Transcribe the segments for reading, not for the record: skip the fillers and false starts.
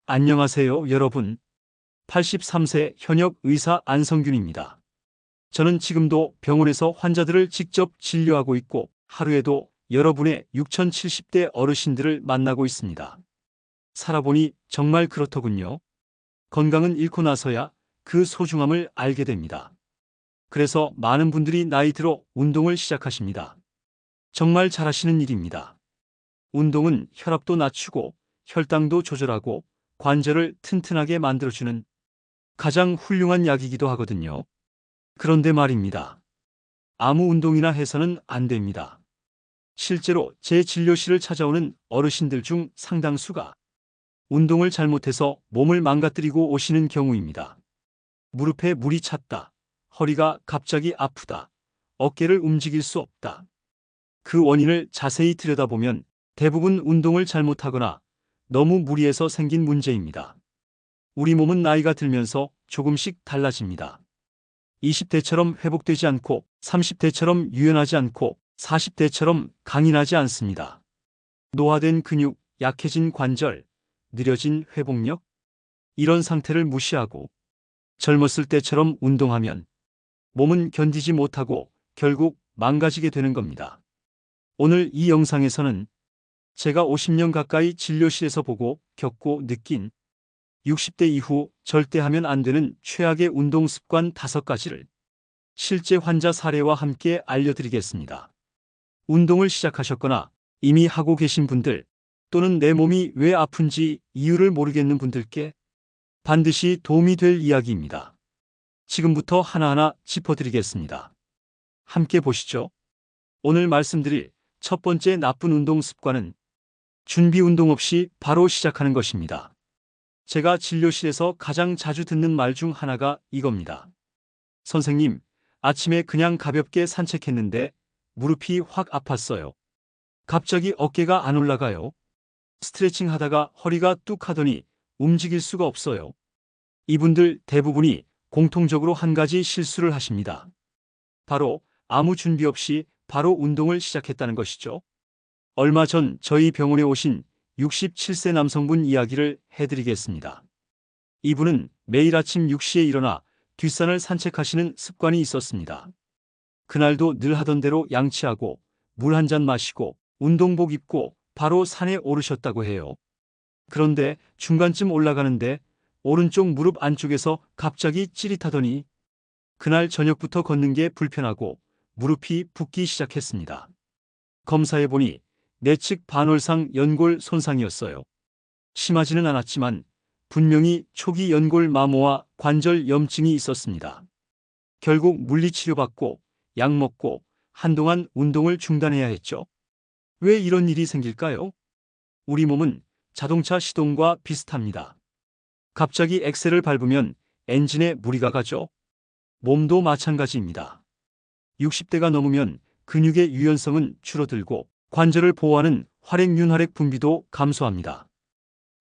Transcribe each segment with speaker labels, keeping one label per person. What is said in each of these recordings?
Speaker 1: 안녕하세요, 여러분. 83세 현역 의사 안성균입니다. 저는 지금도 병원에서 환자들을 직접 진료하고 있고 하루에도 여러분의 6070대 어르신들을 만나고 있습니다. 살아보니 정말 그렇더군요. 건강은 잃고 나서야 그 소중함을 알게 됩니다. 그래서 많은 분들이 나이 들어 운동을 시작하십니다. 정말 잘하시는 일입니다. 운동은 혈압도 낮추고 혈당도 조절하고 관절을 튼튼하게 만들어주는 가장 훌륭한 약이기도 하거든요. 그런데 말입니다. 아무 운동이나 해서는 안 됩니다. 실제로 제 진료실을 찾아오는 어르신들 중 상당수가 운동을 잘못해서 몸을 망가뜨리고 오시는 경우입니다. 무릎에 물이 찼다. 허리가 갑자기 아프다. 어깨를 움직일 수 없다. 그 원인을 자세히 들여다보면 대부분 운동을 잘못하거나 너무 무리해서 생긴 문제입니다. 우리 몸은 나이가 들면서 조금씩 달라집니다. 20대처럼 회복되지 않고 30대처럼 유연하지 않고 40대처럼 강인하지 않습니다. 노화된 근육, 약해진 관절, 느려진 회복력, 이런 상태를 무시하고 젊었을 때처럼 운동하면 몸은 견디지 못하고 결국 망가지게 되는 겁니다. 오늘 이 영상에서는 제가 50년 가까이 진료실에서 보고 겪고 느낀 60대 이후 절대 하면 안 되는 최악의 운동 습관 5가지를 실제 환자 사례와 함께 알려드리겠습니다. 운동을 시작하셨거나 이미 하고 계신 분들 또는 내 몸이 왜 아픈지 이유를 모르겠는 분들께 반드시 도움이 될 이야기입니다. 지금부터 하나하나 짚어드리겠습니다. 함께 보시죠. 오늘 말씀드릴 첫 번째 나쁜 운동 습관은 준비 운동 없이 바로 시작하는 것입니다. 제가 진료실에서 가장 자주 듣는 말 중 하나가 이겁니다. 선생님, 아침에 그냥 가볍게 산책했는데 무릎이 확 아팠어요. 갑자기 어깨가 안 올라가요. 스트레칭 하다가 허리가 뚝 하더니 움직일 수가 없어요. 이분들 대부분이 공통적으로 한 가지 실수를 하십니다. 바로 아무 준비 없이 바로 운동을 시작했다는 것이죠. 얼마 전 저희 병원에 오신 67세 남성분 이야기를 해드리겠습니다. 이분은 매일 아침 6시에 일어나 뒷산을 산책하시는 습관이 있었습니다. 그날도 늘 하던 대로 양치하고 물 한 잔 마시고 운동복 입고 바로 산에 오르셨다고 해요. 그런데 중간쯤 올라가는데 오른쪽 무릎 안쪽에서 갑자기 찌릿하더니 그날 저녁부터 걷는 게 불편하고 무릎이 붓기 시작했습니다. 검사해보니 내측 반월상 연골 손상이었어요. 심하지는 않았지만 분명히 초기 연골 마모와 관절 염증이 있었습니다. 결국 물리치료받고 약 먹고 한동안 운동을 중단해야 했죠. 왜 이런 일이 생길까요? 우리 몸은 자동차 시동과 비슷합니다. 갑자기 엑셀을 밟으면 엔진에 무리가 가죠. 몸도 마찬가지입니다. 60대가 넘으면 근육의 유연성은 줄어들고 관절을 보호하는 활액윤활액 분비도 감소합니다.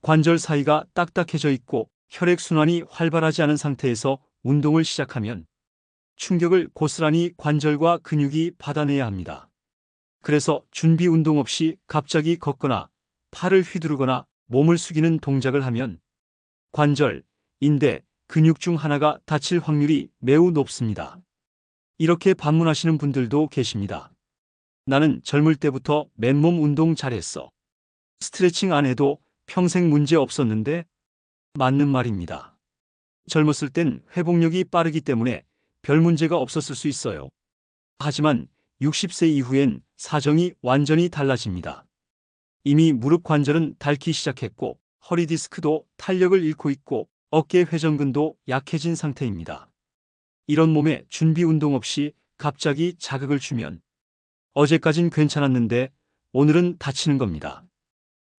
Speaker 1: 관절 사이가 딱딱해져 있고 혈액순환이 활발하지 않은 상태에서 운동을 시작하면 충격을 고스란히 관절과 근육이 받아내야 합니다. 그래서 준비 운동 없이 갑자기 걷거나 팔을 휘두르거나 몸을 숙이는 동작을 하면 관절, 인대, 근육 중 하나가 다칠 확률이 매우 높습니다. 이렇게 반문하시는 분들도 계십니다. 나는 젊을 때부터 맨몸 운동 잘했어. 스트레칭 안 해도 평생 문제 없었는데? 맞는 말입니다. 젊었을 땐 회복력이 빠르기 때문에 별 문제가 없었을 수 있어요. 하지만 60세 이후엔 사정이 완전히 달라집니다. 이미 무릎 관절은 닳기 시작했고 허리 디스크도 탄력을 잃고 있고 어깨 회전근도 약해진 상태입니다. 이런 몸에 준비 운동 없이 갑자기 자극을 주면 어제까진 괜찮았는데 오늘은 다치는 겁니다.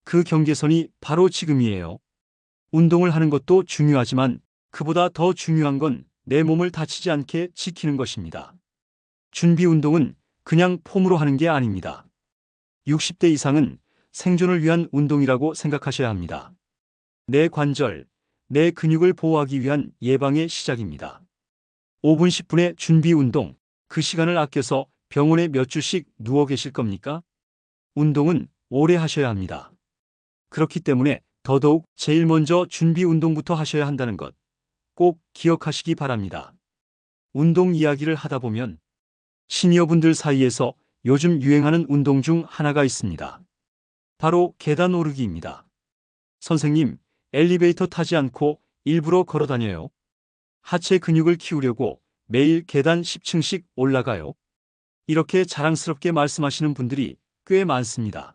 Speaker 1: 그 경계선이 바로 지금이에요. 운동을 하는 것도 중요하지만 그보다 더 중요한 건 내 몸을 다치지 않게 지키는 것입니다. 준비 운동은 그냥 폼으로 하는 게 아닙니다. 60대 이상은 생존을 위한 운동이라고 생각하셔야 합니다. 내 관절, 내 근육을 보호하기 위한 예방의 시작입니다. 5분 10분의 준비 운동, 그 시간을 아껴서 병원에 몇 주씩 누워 계실 겁니까? 운동은 오래 하셔야 합니다. 그렇기 때문에 더더욱 제일 먼저 준비 운동부터 하셔야 한다는 것 꼭 기억하시기 바랍니다. 운동 이야기를 하다 보면 시니어분들 사이에서 요즘 유행하는 운동 중 하나가 있습니다. 바로 계단 오르기입니다. 선생님, 엘리베이터 타지 않고 일부러 걸어 다녀요. 하체 근육을 키우려고 매일 계단 10층씩 올라가요. 이렇게 자랑스럽게 말씀하시는 분들이 꽤 많습니다.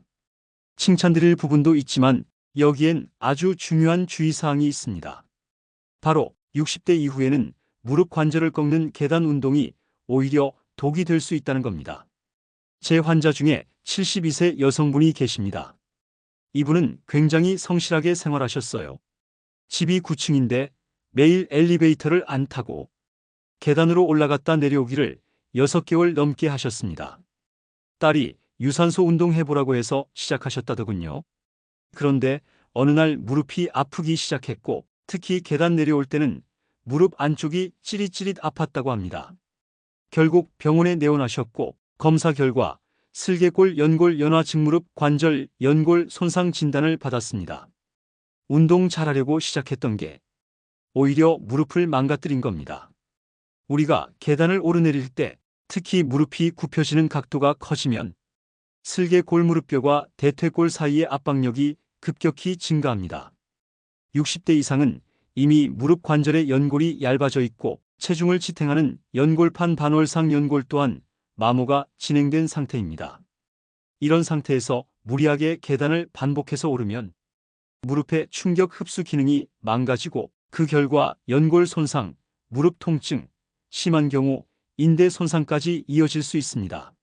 Speaker 1: 칭찬드릴 부분도 있지만 여기엔 아주 중요한 주의사항이 있습니다. 바로 60대 이후에는 무릎 관절을 꺾는 계단 운동이 오히려 독이 될 수 있다는 겁니다. 제 환자 중에 72세 여성분이 계십니다. 이분은 굉장히 성실하게 생활하셨어요. 집이 9층인데 매일 엘리베이터를 안 타고 계단으로 올라갔다 내려오기를 6개월 넘게 하셨습니다. 딸이 유산소 운동 해보라고 해서 시작하셨다더군요. 그런데 어느 날 무릎이 아프기 시작했고 특히 계단 내려올 때는 무릎 안쪽이 찌릿찌릿 아팠다고 합니다. 결국 병원에 내원하셨고 검사 결과 슬개골 연골 연화 증무릎 관절 연골 손상 진단을 받았습니다. 운동 잘하려고 시작했던 게 오히려 무릎을 망가뜨린 겁니다. 우리가 계단을 오르내릴 때 특히 무릎이 굽혀지는 각도가 커지면 슬개골무릎뼈와 대퇴골 사이의 압박력이 급격히 증가합니다. 60대 이상은 이미 무릎 관절의 연골이 얇아져 있고 체중을 지탱하는 연골판 반월상 연골 또한 마모가 진행된 상태입니다. 이런 상태에서 무리하게 계단을 반복해서 오르면 무릎의 충격 흡수 기능이 망가지고 그 결과 연골 손상, 무릎 통증, 심한 경우 인대 손상까지 이어질 수 있습니다.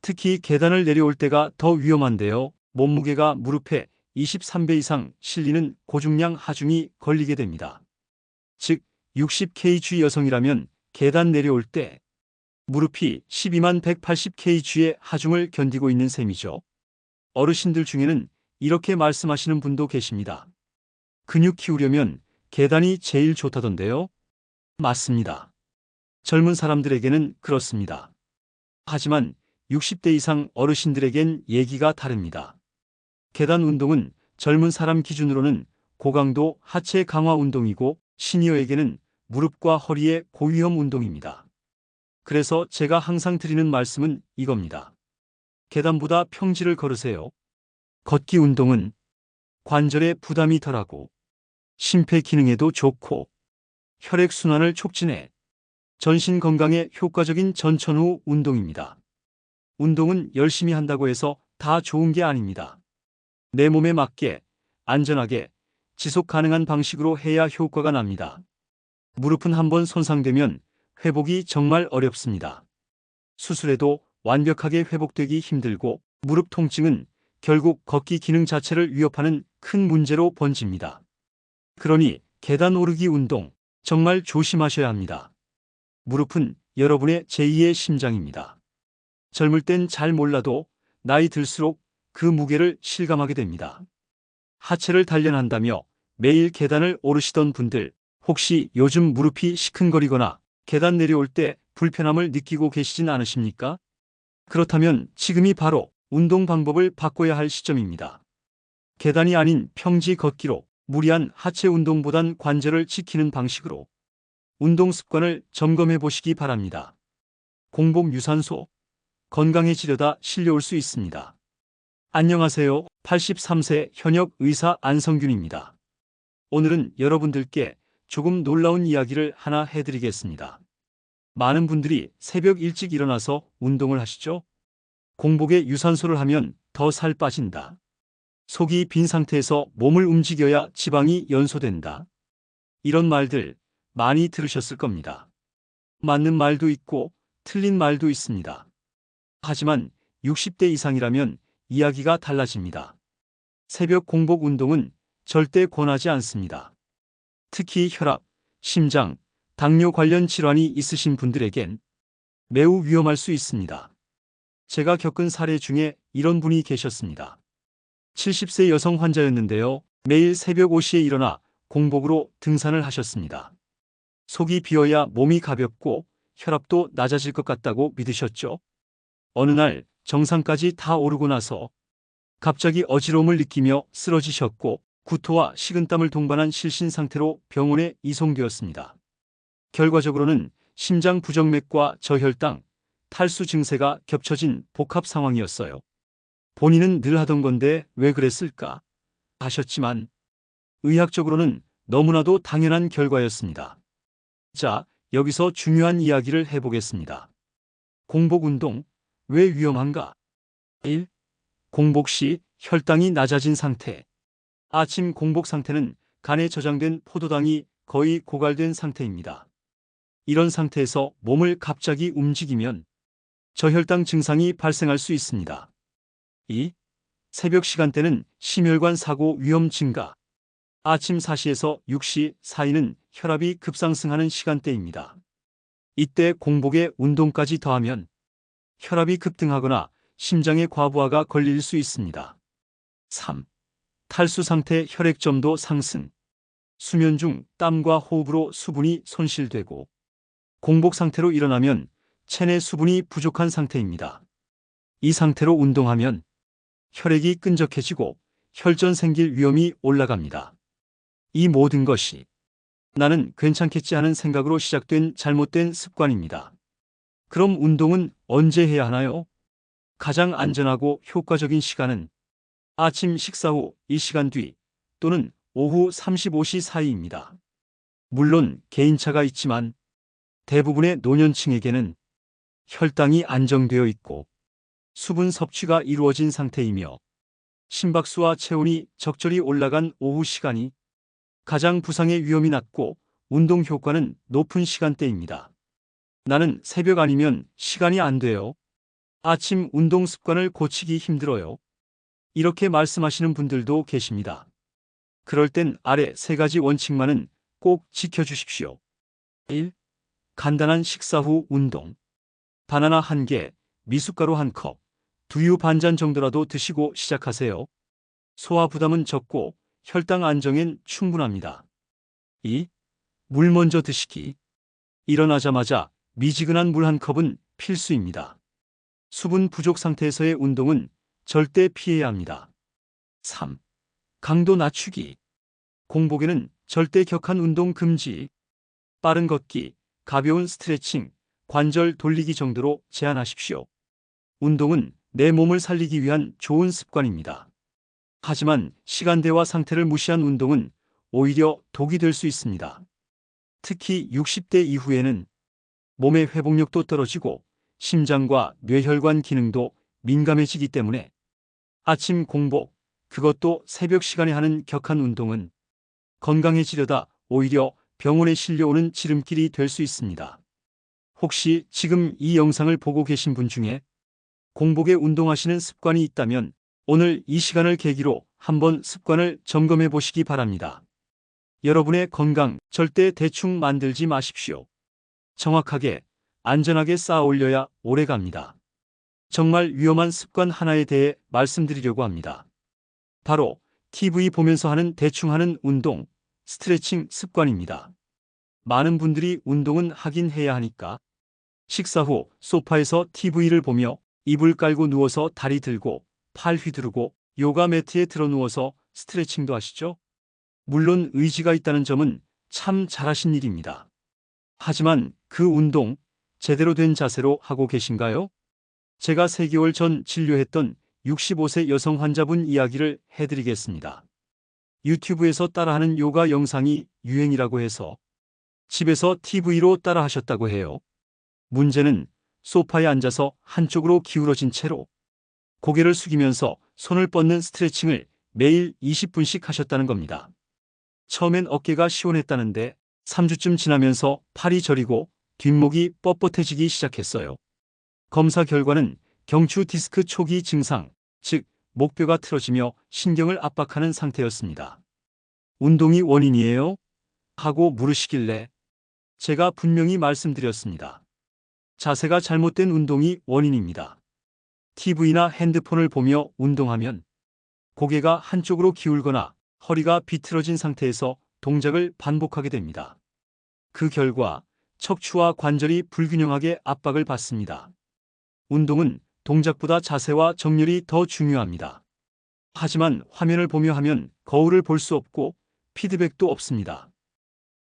Speaker 1: 특히 계단을 내려올 때가 더 위험한데요. 몸무게가 무릎에 23배 이상 실리는 고중량 하중이 걸리게 됩니다. 즉 60kg 여성이라면 계단 내려올 때 무릎이 12만 180kg의 하중을 견디고 있는 셈이죠. 어르신들 중에는 이렇게 말씀하시는 분도 계십니다. 근육 키우려면 계단이 제일 좋다던데요. 맞습니다. 젊은 사람들에게는 그렇습니다. 하지만 60대 이상 어르신들에겐 얘기가 다릅니다. 계단 운동은 젊은 사람 기준으로는 고강도 하체 강화 운동이고 시니어에게는 무릎과 허리의 고위험 운동입니다. 그래서 제가 항상 드리는 말씀은 이겁니다. 계단보다 평지를 걸으세요. 걷기 운동은 관절에 부담이 덜하고 심폐 기능에도 좋고 혈액순환을 촉진해 전신 건강에 효과적인 전천후 운동입니다. 운동은 열심히 한다고 해서 다 좋은 게 아닙니다. 내 몸에 맞게 안전하게 지속 가능한 방식으로 해야 효과가 납니다. 무릎은 한번 손상되면 회복이 정말 어렵습니다. 수술해도 완벽하게 회복되기 힘들고 무릎 통증은 결국 걷기 기능 자체를 위협하는 큰 문제로 번집니다. 그러니 계단 오르기 운동 정말 조심하셔야 합니다. 무릎은 여러분의 제2의 심장입니다. 젊을 땐 잘 몰라도 나이 들수록 그 무게를 실감하게 됩니다. 하체를 단련한다며 매일 계단을 오르시던 분들 혹시 요즘 무릎이 시큰거리거나 계단 내려올 때 불편함을 느끼고 계시진 않으십니까? 그렇다면 지금이 바로 운동 방법을 바꿔야 할 시점입니다. 계단이 아닌 평지 걷기로 무리한 하체 운동보단 관절을 지키는 방식으로 운동 습관을 점검해 보시기 바랍니다. 공복 유산소, 건강해지려다 실려올 수 있습니다. 안녕하세요. 83세 현역 의사 안성균입니다. 오늘은 여러분들께 조금 놀라운 이야기를 하나 해드리겠습니다. 많은 분들이 새벽 일찍 일어나서 운동을 하시죠? 공복에 유산소를 하면 더 살 빠진다. 속이 빈 상태에서 몸을 움직여야 지방이 연소된다. 이런 말들 많이 들으셨을 겁니다. 맞는 말도 있고 틀린 말도 있습니다. 하지만 60대 이상이라면 이야기가 달라집니다. 새벽 공복 운동은 절대 권하지 않습니다. 특히 혈압, 심장, 당뇨 관련 질환이 있으신 분들에겐 매우 위험할 수 있습니다. 제가 겪은 사례 중에 이런 분이 계셨습니다. 70세 여성 환자였는데요. 매일 새벽 5시에 일어나 공복으로 등산을 하셨습니다. 속이 비어야 몸이 가볍고 혈압도 낮아질 것 같다고 믿으셨죠? 어느 날 정상까지 다 오르고 나서 갑자기 어지러움을 느끼며 쓰러지셨고 구토와 식은땀을 동반한 실신 상태로 병원에 이송되었습니다. 결과적으로는 심장 부정맥과 저혈당, 탈수 증세가 겹쳐진 복합 상황이었어요. 본인은 늘 하던 건데 왜 그랬을까 하셨지만 의학적으로는 너무나도 당연한 결과였습니다. 자, 여기서 중요한 이야기를 해보겠습니다. 공복 운동, 왜 위험한가? 1. 공복 시 혈당이 낮아진 상태. 아침 공복 상태는 간에 저장된 포도당이 거의 고갈된 상태입니다. 이런 상태에서 몸을 갑자기 움직이면 저혈당 증상이 발생할 수 있습니다. 2. 새벽 시간대는 심혈관 사고 위험 증가. 아침 4시에서 6시 사이는 혈압이 급상승하는 시간대입니다. 이때 공복에 운동까지 더하면 혈압이 급등하거나 심장의 과부하가 걸릴 수 있습니다. 3. 탈수 상태 혈액점도 상승. 수면 중 땀과 호흡으로 수분이 손실되고 공복 상태로 일어나면 체내 수분이 부족한 상태입니다. 이 상태로 운동하면 혈액이 끈적해지고 혈전 생길 위험이 올라갑니다. 이 모든 것이 나는 괜찮겠지 하는 생각으로 시작된 잘못된 습관입니다. 그럼 운동은 언제 해야 하나요? 가장 안전하고 효과적인 시간은 아침 식사 후 1시간 뒤 또는 오후 35시 사이입니다. 물론 개인차가 있지만 대부분의 노년층에게는 혈당이 안정되어 있고 수분 섭취가 이루어진 상태이며 심박수와 체온이 적절히 올라간 오후 시간이 가장 부상의 위험이 낮고 운동 효과는 높은 시간대입니다. 나는 새벽 아니면 시간이 안 돼요. 아침 운동 습관을 고치기 힘들어요. 이렇게 말씀하시는 분들도 계십니다. 그럴 땐 아래 3가지 원칙만은 꼭 지켜주십시오. 1. 간단한 식사 후 운동. 바나나 1개, 미숫가루 1컵, 두유 반잔 정도라도 드시고 시작하세요. 소화 부담은 적고 혈당 안정엔 충분합니다. 2. 물 먼저 드시기. 일어나자마자 미지근한 물 1컵은 필수입니다. 수분 부족 상태에서의 운동은 절대 피해야 합니다. 3. 강도 낮추기. 공복에는 절대 격한 운동 금지. 빠른 걷기, 가벼운 스트레칭, 관절 돌리기 정도로 제한하십시오. 운동은 내 몸을 살리기 위한 좋은 습관입니다. 하지만 시간대와 상태를 무시한 운동은 오히려 독이 될 수 있습니다. 특히 60대 이후에는 몸의 회복력도 떨어지고 심장과 뇌혈관 기능도 민감해지기 때문에 아침 공복, 그것도 새벽 시간에 하는 격한 운동은 건강해지려다 오히려 병원에 실려오는 지름길이 될 수 있습니다. 혹시 지금 이 영상을 보고 계신 분 중에 공복에 운동하시는 습관이 있다면 오늘 이 시간을 계기로 한번 습관을 점검해 보시기 바랍니다. 여러분의 건강 절대 대충 만들지 마십시오. 정확하게, 안전하게 쌓아 올려야 오래 갑니다. 정말 위험한 습관 하나에 대해 말씀드리려고 합니다. 바로 TV 보면서 하는 대충 하는 운동, 스트레칭 습관입니다. 많은 분들이 운동은 하긴 해야 하니까 식사 후 소파에서 TV를 보며 이불 깔고 누워서 다리 들고 팔 휘두르고 요가 매트에 들어 누워서 스트레칭도 하시죠? 물론 의지가 있다는 점은 참 잘하신 일입니다. 하지만 그 운동 제대로 된 자세로 하고 계신가요? 제가 3개월 전 진료했던 65세 여성 환자분 이야기를 해드리겠습니다. 유튜브에서 따라하는 요가 영상이 유행이라고 해서 집에서 TV로 따라하셨다고 해요. 문제는 소파에 앉아서 한쪽으로 기울어진 채로 고개를 숙이면서 손을 뻗는 스트레칭을 매일 20분씩 하셨다는 겁니다. 처음엔 어깨가 시원했다는데 3주쯤 지나면서 팔이 저리고 뒷목이 뻣뻣해지기 시작했어요. 검사 결과는 경추 디스크 초기 증상, 즉 목뼈가 틀어지며 신경을 압박하는 상태였습니다. 운동이 원인이에요? 하고 물으시길래 제가 분명히 말씀드렸습니다. 자세가 잘못된 운동이 원인입니다. TV나 핸드폰을 보며 운동하면 고개가 한쪽으로 기울거나 허리가 비틀어진 상태에서 동작을 반복하게 됩니다. 그 결과 척추와 관절이 불균형하게 압박을 받습니다. 운동은 동작보다 자세와 정렬이 더 중요합니다. 하지만 화면을 보며 하면 거울을 볼 수 없고 피드백도 없습니다.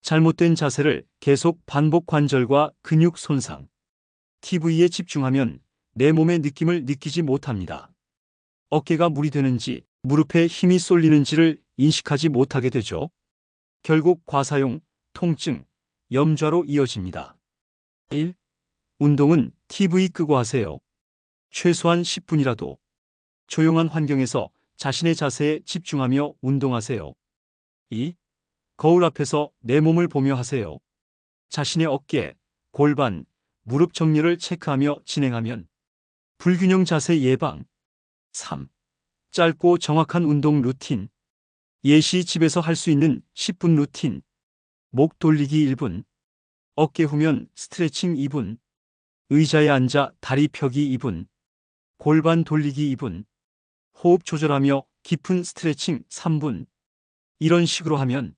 Speaker 1: 잘못된 자세를 계속 반복 관절과 근육 손상. TV에 집중하면 내 몸의 느낌을 느끼지 못합니다. 어깨가 무리되는지 무릎에 힘이 쏠리는지를 인식하지 못하게 되죠. 결국 과사용, 통증, 염좌로 이어집니다. 1. 운동은 TV 끄고 하세요. 최소한 10분이라도 조용한 환경에서 자신의 자세에 집중하며 운동하세요. 2. 거울 앞에서 내 몸을 보며 하세요. 자신의 어깨, 골반, 무릎 정렬을 체크하며 진행하면 불균형 자세 예방. 3. 짧고 정확한 운동 루틴. 예시 집에서 할 수 있는 10분 루틴. 목 돌리기 1분. 어깨 후면 스트레칭 2분. 의자에 앉아 다리 펴기 2분. 골반 돌리기 2분. 호흡 조절하며 깊은 스트레칭 3분. 이런 식으로 하면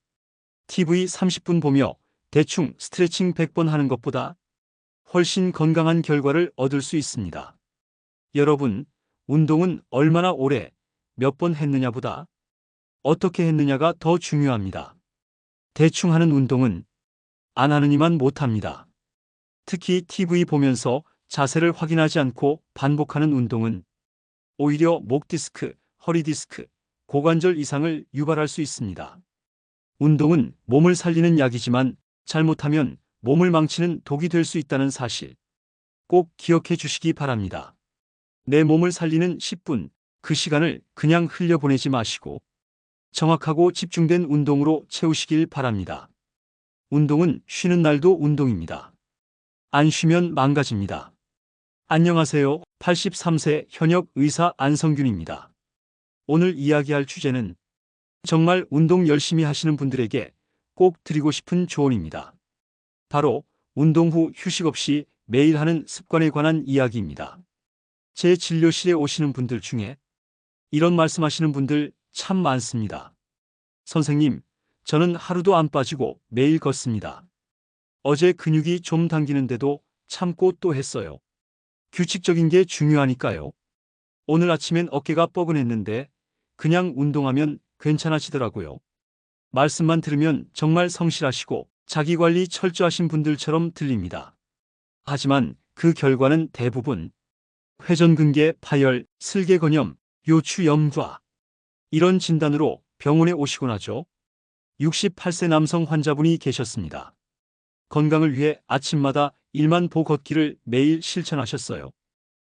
Speaker 1: TV 30분 보며 대충 스트레칭 100번 하는 것보다 훨씬 건강한 결과를 얻을 수 있습니다. 여러분, 운동은 얼마나 오래, 몇 번 했느냐보다 어떻게 했느냐가 더 중요합니다. 대충 하는 운동은 안 하느니만 못합니다. 특히 TV 보면서 자세를 확인하지 않고 반복하는 운동은 오히려 목 디스크, 허리 디스크, 고관절 이상을 유발할 수 있습니다. 운동은 몸을 살리는 약이지만 잘못하면 몸을 망치는 독이 될 수 있다는 사실 꼭 기억해 주시기 바랍니다. 내 몸을 살리는 10분, 그 시간을 그냥 흘려보내지 마시고 정확하고 집중된 운동으로 채우시길 바랍니다. 운동은 쉬는 날도 운동입니다. 안 쉬면 망가집니다. 안녕하세요. 83세 현역 의사 안성균입니다. 오늘 이야기할 주제는 정말 운동 열심히 하시는 분들에게 꼭 드리고 싶은 조언입니다. 바로 운동 후 휴식 없이 매일 하는 습관에 관한 이야기입니다. 제 진료실에 오시는 분들 중에 이런 말씀하시는 분들 참 많습니다. 선생님, 저는 하루도 안 빠지고 매일 걷습니다. 어제 근육이 좀 당기는데도 참고 또 했어요. 규칙적인 게 중요하니까요. 오늘 아침엔 어깨가 뻐근했는데 그냥 운동하면 괜찮아지더라고요. 말씀만 들으면 정말 성실하시고 자기관리 철저하신 분들처럼 들립니다. 하지만 그 결과는 대부분 회전근개 파열, 슬개건염, 요추염좌 이런 진단으로 병원에 오시곤 하죠. 68세 남성 환자분이 계셨습니다. 건강을 위해 아침마다 1만 보 걷기를 매일 실천하셨어요.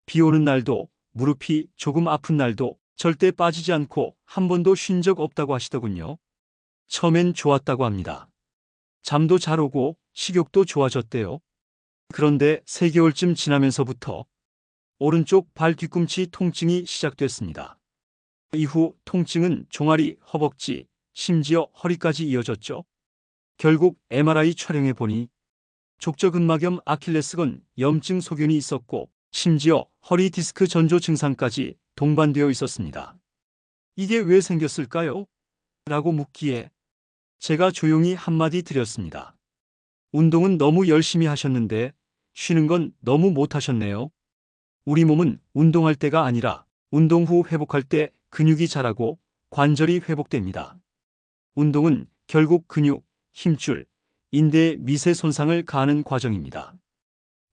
Speaker 1: 비 오는 날도 무릎이 조금 아픈 날도 절대 빠지지 않고 한 번도 쉰 적 없다고 하시더군요. 처음엔 좋았다고 합니다. 잠도 잘 오고 식욕도 좋아졌대요. 그런데 3개월쯤 지나면서부터 오른쪽 발 뒤꿈치 통증이 시작됐습니다. 이후 통증은 종아리, 허벅지, 심지어 허리까지 이어졌죠. 결국 MRI 촬영해 보니 족저근막염 아킬레스건 염증 소견이 있었고 심지어 허리 디스크 전조 증상까지 동반되어 있었습니다. 이게 왜 생겼을까요? 라고 묻기에 제가 조용히 한마디 드렸습니다. 운동은 너무 열심히 하셨는데 쉬는 건 너무 못하셨네요. 우리 몸은 운동할 때가 아니라 운동 후 회복할 때 근육이 자라고 관절이 회복됩니다. 운동은 결국 근육, 힘줄, 인대의 미세 손상을 가하는 과정입니다.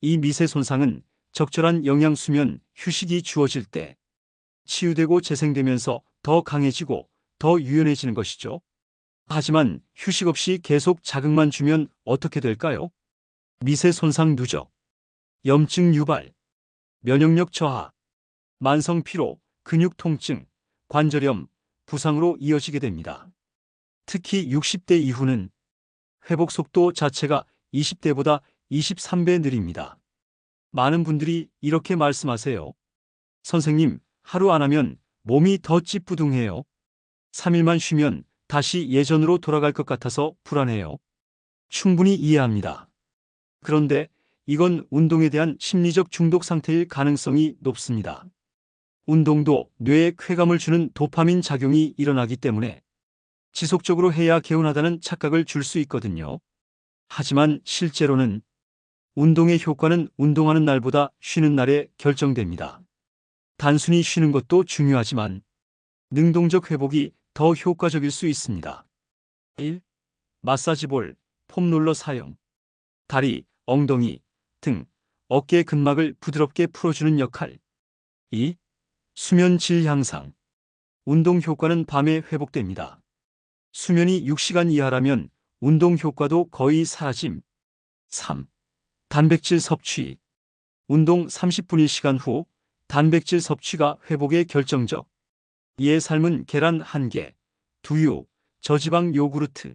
Speaker 1: 이 미세 손상은 적절한 영양, 수면, 휴식이 주어질 때 치유되고 재생되면서 더 강해지고 더 유연해지는 것이죠. 하지만 휴식 없이 계속 자극만 주면 어떻게 될까요? 미세 손상 누적, 염증 유발, 면역력 저하, 만성 피로, 근육 통증, 관절염, 부상으로 이어지게 됩니다. 특히 60대 이후는 회복 속도 자체가 20대보다 23배 느립니다. 많은 분들이 이렇게 말씀하세요. 선생님, 하루 안 하면 몸이 더 찌뿌둥해요. 3일만 쉬면 다시 예전으로 돌아갈 것 같아서 불안해요. 충분히 이해합니다. 그런데 이건 운동에 대한 심리적 중독 상태일 가능성이 높습니다. 운동도 뇌에 쾌감을 주는 도파민 작용이 일어나기 때문에 지속적으로 해야 개운하다는 착각을 줄 수 있거든요. 하지만 실제로는 운동의 효과는 운동하는 날보다 쉬는 날에 결정됩니다. 단순히 쉬는 것도 중요하지만 능동적 회복이 더 효과적일 수 있습니다. 1. 마사지볼, 폼롤러 사용. 다리, 엉덩이, 등, 어깨 근막을 부드럽게 풀어주는 역할. 2. 수면 질 향상. 운동 효과는 밤에 회복됩니다. 수면이 6시간 이하라면 운동 효과도 거의 사라짐. 3. 단백질 섭취. 운동 30분 1시간 후 단백질 섭취가 회복에 결정적. 이에 삶은 계란 1개, 두유, 저지방 요구르트.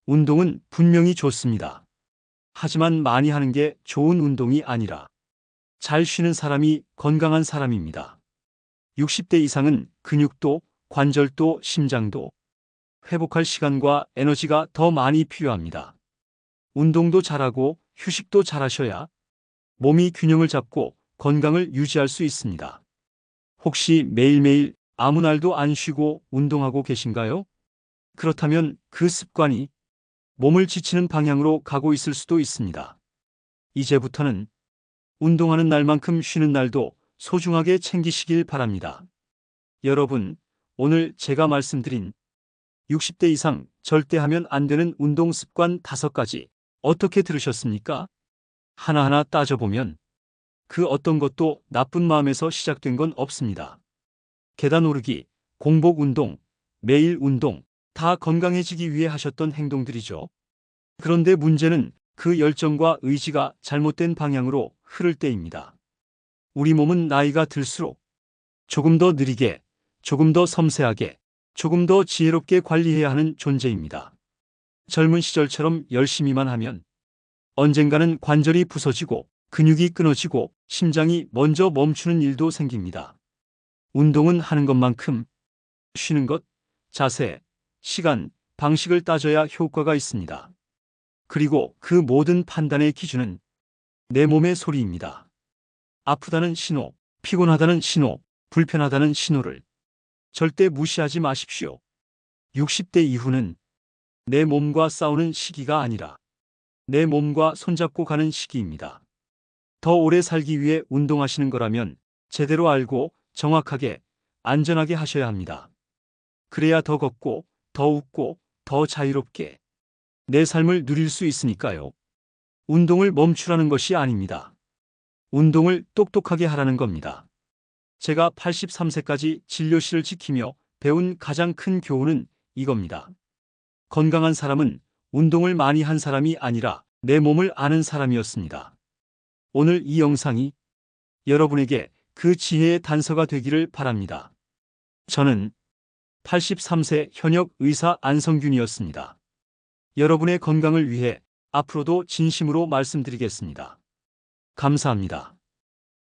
Speaker 1: 운동은 분명히 좋습니다. 하지만 많이 하는 게 좋은 운동이 아니라 잘 쉬는 사람이 건강한 사람입니다. 60대 이상은 근육도, 관절도, 심장도 회복할 시간과 에너지가 더 많이 필요합니다. 운동도 잘하고 휴식도 잘하셔야 몸이 균형을 잡고 건강을 유지할 수 있습니다. 혹시 매일매일 아무 날도 안 쉬고 운동하고 계신가요? 그렇다면 그 습관이 몸을 지치는 방향으로 가고 있을 수도 있습니다. 이제부터는 운동하는 날만큼 쉬는 날도 소중하게 챙기시길 바랍니다. 여러분, 오늘 제가 말씀드린 60대 이상 절대 하면 안 되는 운동 습관 5가지 어떻게 들으셨습니까? 하나하나 따져보면 그 어떤 것도 나쁜 마음에서 시작된 건 없습니다. 계단 오르기, 공복 운동, 매일 운동, 다 건강해지기 위해 하셨던 행동들이죠. 그런데 문제는 그 열정과 의지가 잘못된 방향으로 흐를 때입니다. 우리 몸은 나이가 들수록 조금 더 느리게, 조금 더 섬세하게, 조금 더 지혜롭게 관리해야 하는 존재입니다. 젊은 시절처럼 열심히만 하면 언젠가는 관절이 부서지고 근육이 끊어지고 심장이 먼저 멈추는 일도 생깁니다. 운동은 하는 것만큼 쉬는 것, 자세, 시간, 방식을 따져야 효과가 있습니다. 그리고 그 모든 판단의 기준은 내 몸의 소리입니다. 아프다는 신호, 피곤하다는 신호, 불편하다는 신호를 절대 무시하지 마십시오. 60대 이후는 내 몸과 싸우는 시기가 아니라 내 몸과 손잡고 가는 시기입니다. 더 오래 살기 위해 운동하시는 거라면 제대로 알고 정확하게 안전하게 하셔야 합니다. 그래야 더 걷고 더 웃고 더 자유롭게 내 삶을 누릴 수 있으니까요. 운동을 멈추라는 것이 아닙니다. 운동을 똑똑하게 하라는 겁니다. 제가 83세까지 진료실을 지키며 배운 가장 큰 교훈은 이겁니다. 건강한 사람은 운동을 많이 한 사람이 아니라 내 몸을 아는 사람이었습니다. 오늘 이 영상이 여러분에게 그 지혜의 단서가 되기를 바랍니다. 저는 83세 현역 의사 안성균이었습니다. 여러분의 건강을 위해 앞으로도 진심으로 말씀드리겠습니다. 감사합니다.